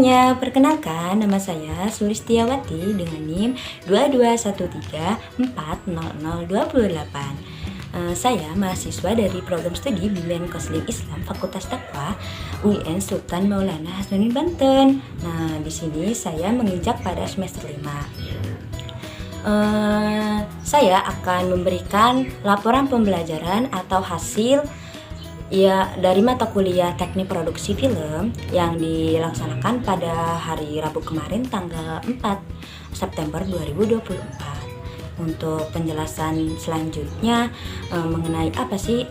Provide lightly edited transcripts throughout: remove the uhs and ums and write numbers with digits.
semuanya, perkenalkan nama saya Sulistiawati dengan NIM 2213400028. Saya mahasiswa dari program studi Bimbingan Konseling Islam Fakultas Taqwa UIN Sultan Maulana Hasanuddin Banten. Nah, di sini saya menginjak pada semester 5. Saya akan memberikan laporan pembelajaran atau hasil dari mata kuliah Teknik Produksi Film yang dilaksanakan pada hari Rabu kemarin tanggal 4 September 2024. Untuk penjelasan selanjutnya mengenai apa sih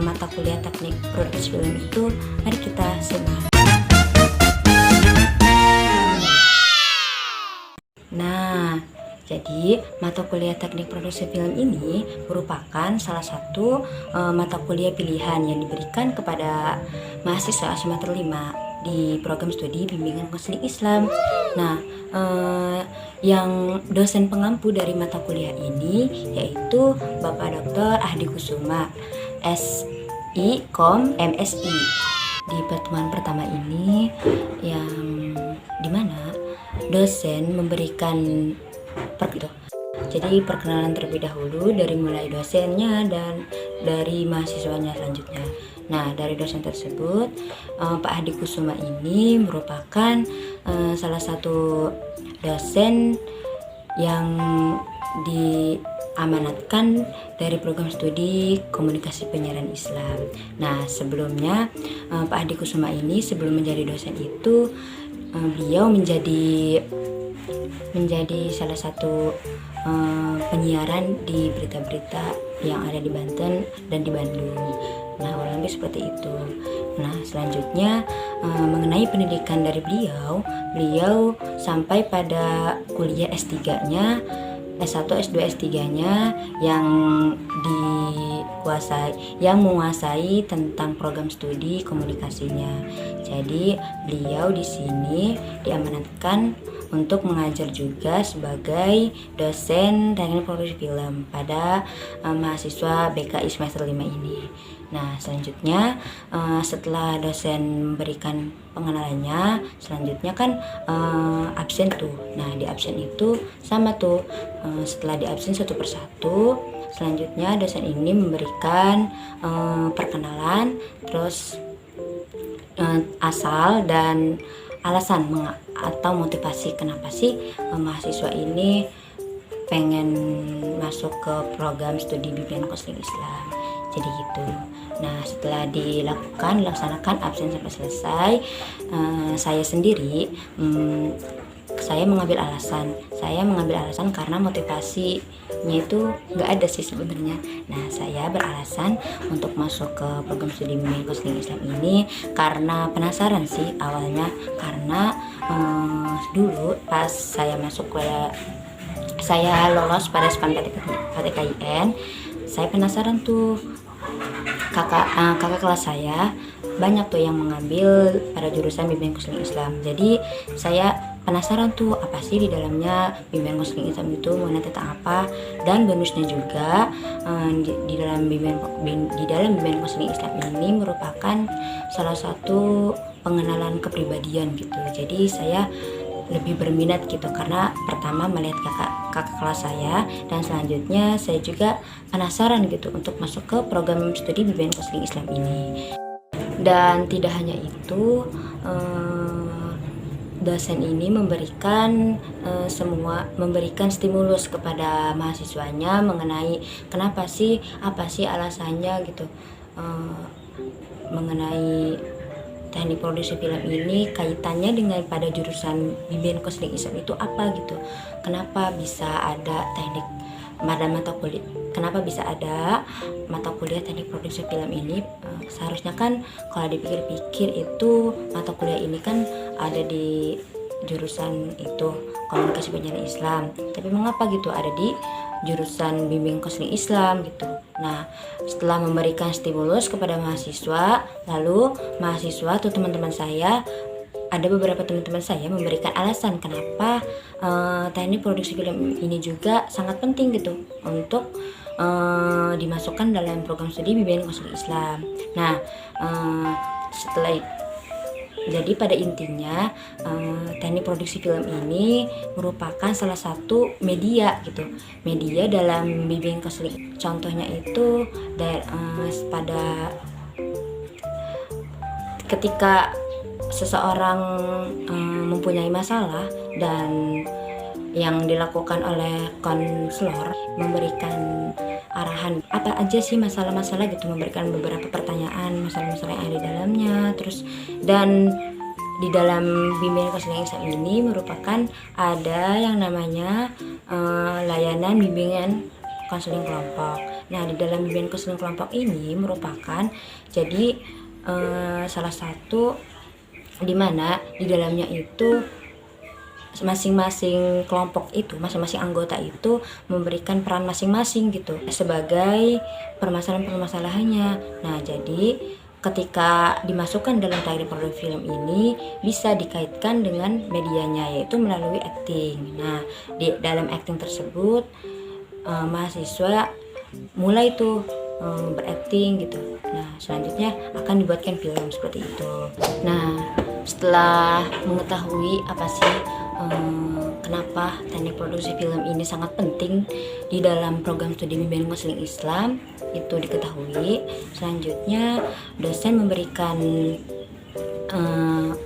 mata kuliah Teknik Produksi Film itu, mari kita simak. Nah, jadi mata kuliah Teknik Produksi Film ini merupakan salah satu mata kuliah pilihan yang diberikan kepada mahasiswa semester 5 di program studi Bimbingan Konseling Islam. Nah, yang dosen pengampu dari mata kuliah ini yaitu Bapak Dr. Ahdi Kusuma, SI.Com MSI. Di pertemuan pertama ini yang dimana dosen memberikan jadi perkenalan terlebih dahulu dari mulai dosennya dan dari mahasiswanya selanjutnya. Nah, dari dosen tersebut Pak Ahdi Kusuma ini merupakan salah satu dosen yang diamanatkan dari program studi Komunikasi Penyiaran Islam. Nah, sebelumnya Pak Ahdi Kusuma ini sebelum menjadi dosen itu beliau menjadi salah satu penyiaran di berita-berita yang ada di Banten dan di Bandung. Nah, kurang lebih seperti itu. Nah, selanjutnya mengenai pendidikan dari beliau sampai pada kuliah S3-nya, S1, S2, S3-nya yang menguasai tentang program studi komunikasinya. Jadi, beliau di sini diamanatkan untuk mengajar juga sebagai dosen teknik produksi film pada mahasiswa BKI semester 5 ini. Nah, selanjutnya setelah dosen memberikan pengenalannya, selanjutnya kan absen tuh. Nah, di absen itu sama tuh, setelah di absen satu persatu, selanjutnya dosen ini memberikan perkenalan, terus asal dan alasan atau motivasi kenapa sih mahasiswa ini pengen masuk ke program studi Bimbingan Konseling Islam. Jadi gitu. Nah, setelah dilaksanakan absen sampai selesai, saya sendiri saya mengambil alasan karena motivasinya itu nggak ada sih sebenarnya. Nah, saya beralasan untuk masuk ke program studi Bimbingan Konseling Islam ini karena penasaran sih awalnya, karena dulu pas saya lolos pada SPAN-PTKIN, saya penasaran tuh, kakak kelas saya banyak tuh yang mengambil pada jurusan Bimbingan Konseling Islam. Jadi saya penasaran tuh apa sih di dalamnya Bimbingan Konseling Islam itu, mengenai tentang apa, dan bonusnya juga di dalam Bimbingan Konseling Islam ini merupakan salah satu pengenalan kepribadian gitu. Jadi saya lebih berminat gitu karena pertama melihat kakak kelas saya, dan selanjutnya saya juga penasaran gitu untuk masuk ke program studi Bimbingan Konseling Islam ini. Dan tidak hanya itu, dosen ini memberikan stimulus kepada mahasiswanya mengenai apa sih alasannya gitu, mengenai teknik produksi film ini kaitannya dengan pada jurusan Bimbingan Konseling Islam itu apa gitu. Kenapa bisa ada mata kuliah teknik produksi film ini? Seharusnya kan kalau dipikir-pikir itu mata kuliah ini kan ada di jurusan itu Komunikasi Penyiaran Islam, tapi mengapa gitu ada di jurusan Bimbingan Konseling Islam gitu. Nah, setelah memberikan stimulus kepada mahasiswa, lalu mahasiswa atau teman-teman saya, ada beberapa teman-teman saya memberikan alasan kenapa teknik produksi film ini juga sangat penting gitu untuk dimasukkan dalam program studi Bimbingan Konseling Islam. Nah, setelah Jadi pada intinya teknik produksi film ini merupakan salah satu media gitu, media dalam bimbingan konseling. Contohnya itu pada ketika seseorang mempunyai masalah dan yang dilakukan oleh konselor memberikan arahan apa aja sih masalah-masalah gitu, memberikan beberapa pertanyaan masalah-masalah yang ada di dalamnya. Terus dan di dalam bimbingan konseling Islam ini merupakan ada yang namanya layanan bimbingan konseling kelompok. Nah, di dalam bimbingan konseling kelompok ini merupakan jadi salah satu di mana di dalamnya itu masing-masing kelompok itu, masing-masing anggota itu memberikan peran masing-masing gitu sebagai permasalahan-permasalahannya. Nah, jadi ketika dimasukkan dalam teknik produksi film ini bisa dikaitkan dengan medianya, yaitu melalui acting. Nah, di dalam acting tersebut mahasiswa mulai tuh berakting gitu. Nah, selanjutnya akan dibuatkan film seperti itu. Nah, setelah mengetahui apa sih kenapa teknik produksi film ini sangat penting di dalam program studi bimbingan konseling Islam itu diketahui, selanjutnya dosen memberikan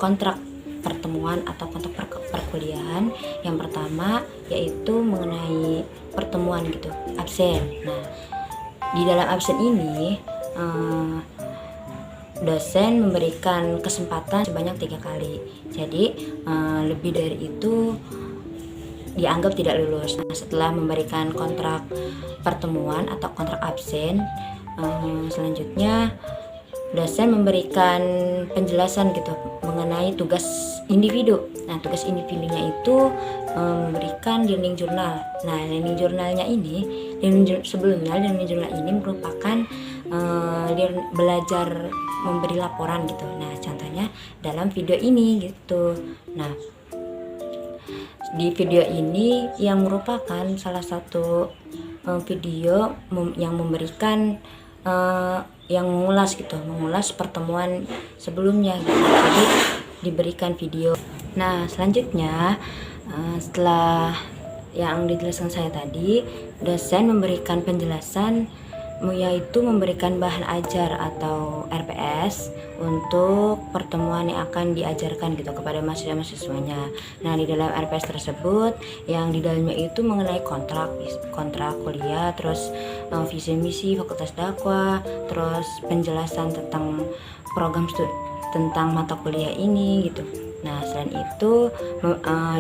kontrak pertemuan atau kontrak perkuliahan yang pertama yaitu mengenai pertemuan gitu, absen. Nah, di dalam absen ini dosen memberikan kesempatan sebanyak 3 kali. Jadi lebih dari itu dianggap tidak lulus. Nah, setelah memberikan kontrak pertemuan atau kontrak absen, selanjutnya dosen memberikan penjelasan gitu mengenai tugas individu. Nah, tugas individunya itu memberikan learning journal. Nah, learning journalnya ini, sebelumnya learning journal ini merupakan belajar memberi laporan gitu. Nah, contohnya dalam video ini gitu. Nah, di video ini yang merupakan salah satu video yang memberikan yang mengulas pertemuan sebelumnya gitu. Jadi diberikan video. Nah, selanjutnya setelah yang dijelaskan saya tadi, dosen memberikan penjelasan yaitu memberikan bahan ajar atau RPS untuk pertemuan yang akan diajarkan gitu kepada mahasiswa-mahasiswanya. Nah, di dalam RPS tersebut yang di dalamnya itu mengenai kontrak kuliah, terus visi misi fakultas dakwah, terus penjelasan tentang program studi tentang mata kuliah ini gitu. Nah, selain itu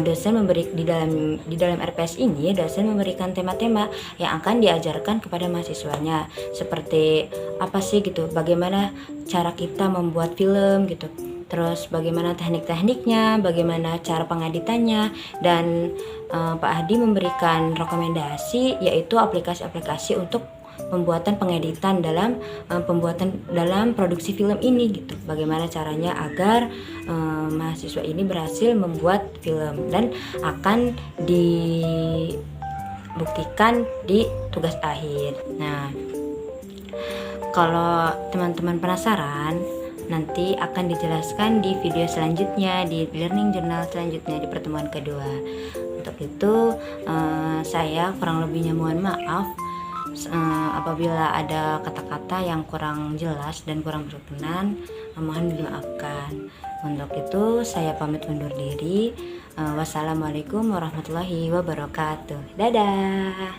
dosen di dalam RPS ini dosen memberikan tema-tema yang akan diajarkan kepada mahasiswanya, seperti apa sih gitu, bagaimana cara kita membuat film gitu, terus bagaimana teknik-tekniknya, bagaimana cara pengeditannya, dan Pak Hadi memberikan rekomendasi yaitu aplikasi-aplikasi untuk pembuatan pengeditan dalam produksi film ini gitu. Bagaimana caranya agar mahasiswa ini berhasil membuat film dan akan dibuktikan di tugas akhir. Nah, kalau teman-teman penasaran, nanti akan dijelaskan di video selanjutnya, di learning journal selanjutnya, di pertemuan kedua. Untuk itu saya kurang lebihnya mohon maaf apabila ada kata-kata yang kurang jelas dan kurang berkenan, mohon dimaafkan. Untuk itu saya pamit undur diri. Wassalamualaikum warahmatullahi wabarakatuh. Dadah.